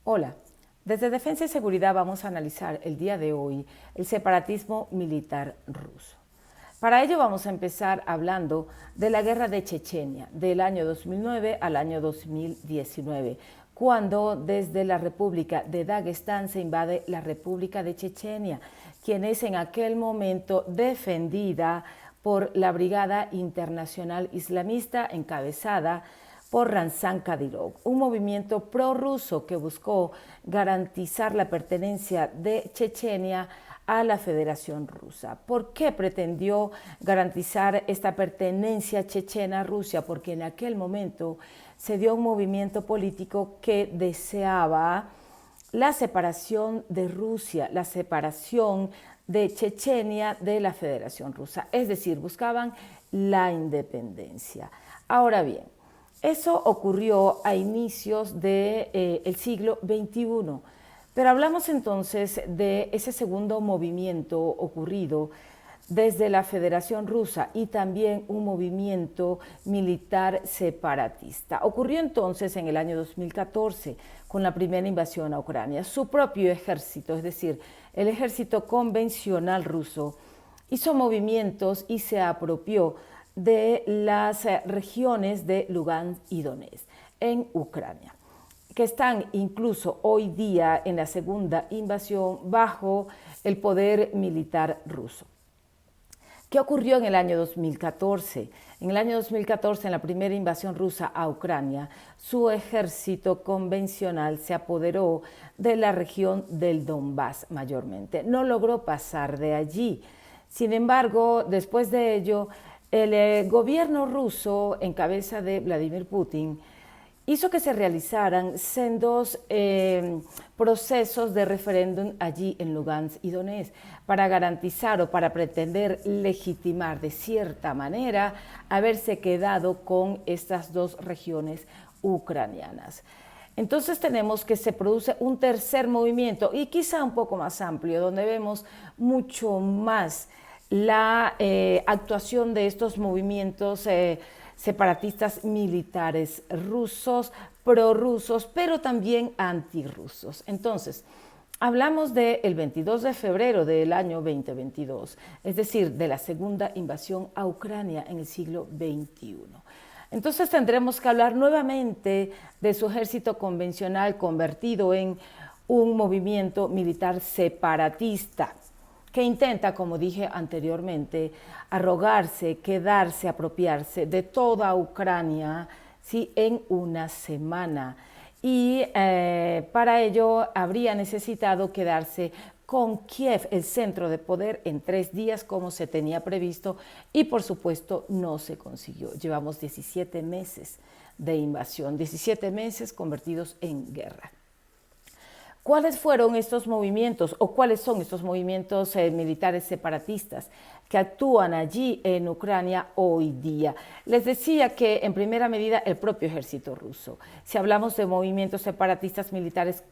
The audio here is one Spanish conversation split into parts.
Hola, desde Defensa y Seguridad vamos a analizar el día de hoy el separatismo militar ruso. Para ello vamos a empezar hablando de la guerra de Chechenia, del año 2009 al año 2019, cuando desde la República de Dagestán se invade la República de Chechenia, quien es en aquel momento defendida por la Brigada Internacional Islamista encabezada por Ramzan Kadyrov, un movimiento prorruso que buscó garantizar la pertenencia de Chechenia a la Federación Rusa. ¿Por qué pretendió garantizar esta pertenencia chechena a Rusia? Porque en aquel momento se dio un movimiento político que deseaba la separación de Rusia, la separación de Chechenia de la Federación Rusa, es decir, buscaban la independencia. Ahora bien, eso ocurrió a inicios del siglo XXI, pero hablamos entonces de ese segundo movimiento ocurrido desde la Federación Rusa y también un movimiento militar separatista. Ocurrió entonces en el año 2014 con la primera invasión a Ucrania. Su propio ejército, es decir, el ejército convencional ruso, hizo movimientos y se apropió de las regiones de Lugansk y Donetsk en Ucrania, que están incluso hoy día en la segunda invasión bajo el poder militar ruso. ¿Qué ocurrió en el año 2014? En el año 2014, en la primera invasión rusa a Ucrania, su ejército convencional se apoderó de la región del Donbass mayormente. No logró pasar de allí. Sin embargo, después de ello, el gobierno ruso, en cabeza de Vladimir Putin, hizo que se realizaran sendos procesos de referéndum allí en Lugansk y Donetsk para garantizar o para pretender legitimar de cierta manera haberse quedado con estas dos regiones ucranianas. Entonces tenemos que se produce un tercer movimiento y quizá un poco más amplio, donde vemos mucho más la actuación de estos movimientos separatistas militares rusos, prorrusos, pero también antirrusos. Entonces, hablamos del 22 de febrero del año 2022, es decir, de la segunda invasión a Ucrania en el siglo XXI. Entonces tendremos que hablar nuevamente de su ejército convencional convertido en un movimiento militar separatista, que intenta, como dije anteriormente, arrogarse, quedarse, apropiarse de toda Ucrania, ¿sí?, en una semana. Y para ello habría necesitado quedarse con Kiev, el centro de poder, en 3 días, como se tenía previsto, y por supuesto no se consiguió. Llevamos 17 meses de invasión, 17 meses convertidos en guerra. ¿Cuáles fueron estos movimientos o cuáles son estos movimientos militares separatistas que actúan allí en Ucrania hoy día? Les decía que en primera medida el propio ejército ruso, si hablamos de movimientos separatistas militares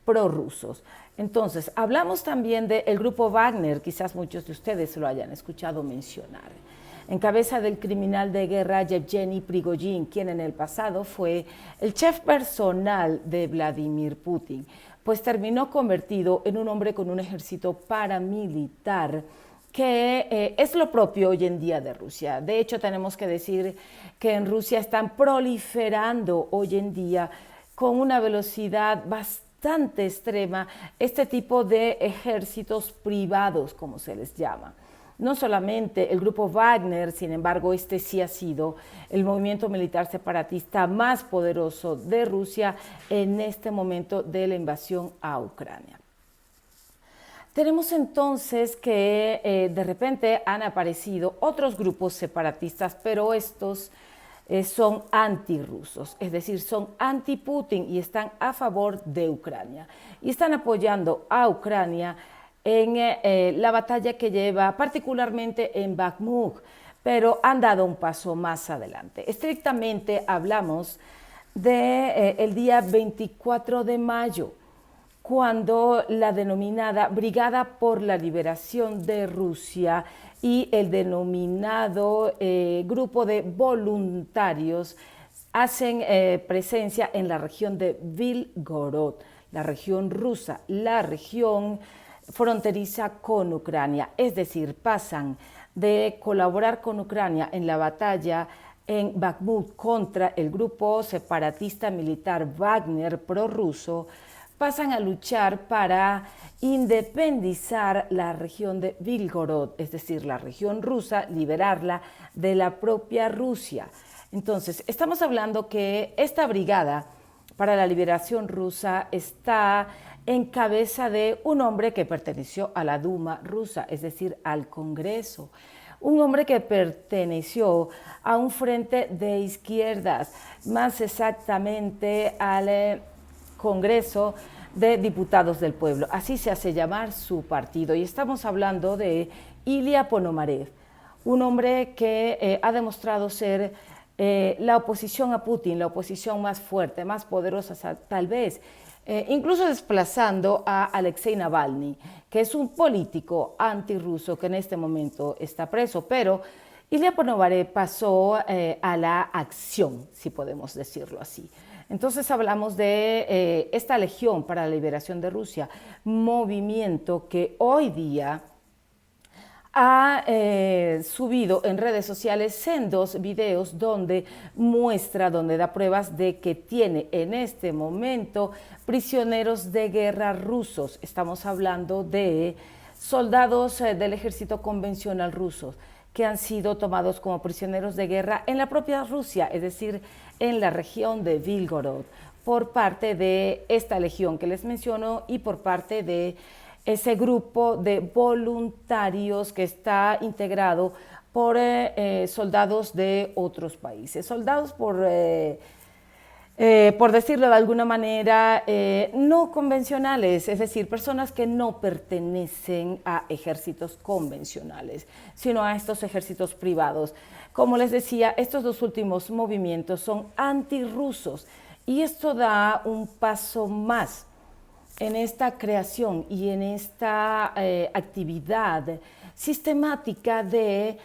prorrusos. Entonces, hablamos también del grupo Wagner, quizás muchos de ustedes lo hayan escuchado mencionar, en cabeza del criminal de guerra Yevgeny Prigozhin, quien en el pasado fue el chef personal de Vladimir Putin, pues terminó convertido en un hombre con un ejército paramilitar que es lo propio hoy en día de Rusia. De hecho, tenemos que decir que en Rusia están proliferando hoy en día con una velocidad bastante extrema este tipo de ejércitos privados, como se les llama. No solamente el grupo Wagner, sin embargo, este sí ha sido el movimiento militar separatista más poderoso de Rusia en este momento de la invasión a Ucrania. Tenemos entonces que de repente han aparecido otros grupos separatistas, pero estos son antirrusos, es decir, son anti-Putin y están a favor de Ucrania. Y están apoyando a Ucrania en la batalla que lleva particularmente en Bakhmut, pero han dado un paso más adelante. Estrictamente hablamos del día 24 de mayo, cuando la denominada Brigada por la Liberación de Rusia y el denominado grupo de voluntarios hacen presencia en la región de Belgorod, la región rusa, la región fronteriza con Ucrania, es decir, pasan de colaborar con Ucrania en la batalla en Bakhmut contra el grupo separatista militar Wagner prorruso, pasan a luchar para independizar la región de Belgorod, es decir, la región rusa, liberarla de la propia Rusia. Entonces, estamos hablando que esta brigada para la liberación rusa está en cabeza de un hombre que perteneció a la Duma rusa, es decir, al Congreso. Un hombre que perteneció a un frente de izquierdas, más exactamente al Congreso de Diputados del Pueblo. Así se hace llamar su partido. Y estamos hablando de Ilya Ponomarev, un hombre que ha demostrado ser la oposición a Putin, la oposición más fuerte, más poderosa, tal vez, incluso desplazando a Alexei Navalny, que es un político antirruso que en este momento está preso, pero Ilya Ponomarev pasó a la acción, si podemos decirlo así. Entonces hablamos de esta Legión para la Liberación de Rusia, movimiento que hoy día ha subido en redes sociales sendos videos donde muestra, donde da pruebas de que tiene en este momento prisioneros de guerra rusos. Estamos hablando de soldados del ejército convencional rusos que han sido tomados como prisioneros de guerra en la propia Rusia, es decir, en la región de Belgorod, por parte de esta legión que les menciono y por parte de ese grupo de voluntarios que está integrado por soldados de otros países, soldados por decirlo de alguna manera, no convencionales, es decir, personas que no pertenecen a ejércitos convencionales, sino a estos ejércitos privados. Como les decía, estos dos últimos movimientos son antirrusos y esto da un paso más en esta creación y en esta actividad sistemática de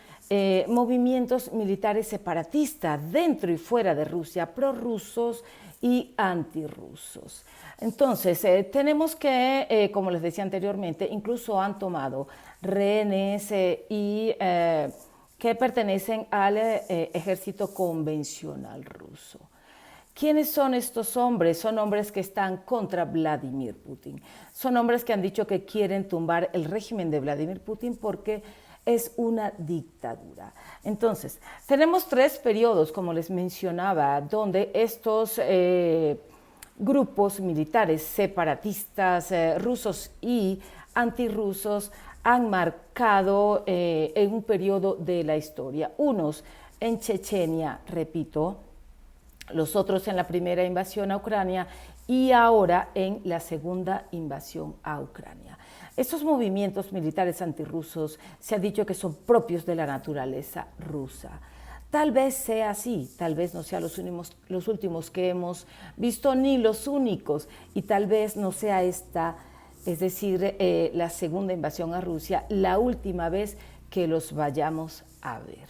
movimientos militares separatistas dentro y fuera de Rusia, prorrusos y antirrusos. Entonces, tenemos que, como les decía anteriormente, incluso han tomado rehenes que pertenecen al ejército convencional ruso. ¿Quiénes son estos hombres? Son hombres que están contra Vladimir Putin. Son hombres que han dicho que quieren tumbar el régimen de Vladimir Putin porque es una dictadura. Entonces, tenemos 3 periodos, como les mencionaba, donde estos grupos militares separatistas rusos y antirrusos han marcado en un periodo de la historia. Unos en Chechenia, repito, los otros en la primera invasión a Ucrania y ahora en la segunda invasión a Ucrania. Estos movimientos militares antirrusos se ha dicho que son propios de la naturaleza rusa. Tal vez sea así, tal vez no sean los últimos que hemos visto ni los únicos y tal vez no sea esta, es decir, la segunda invasión a Rusia, la última vez que los vayamos a ver.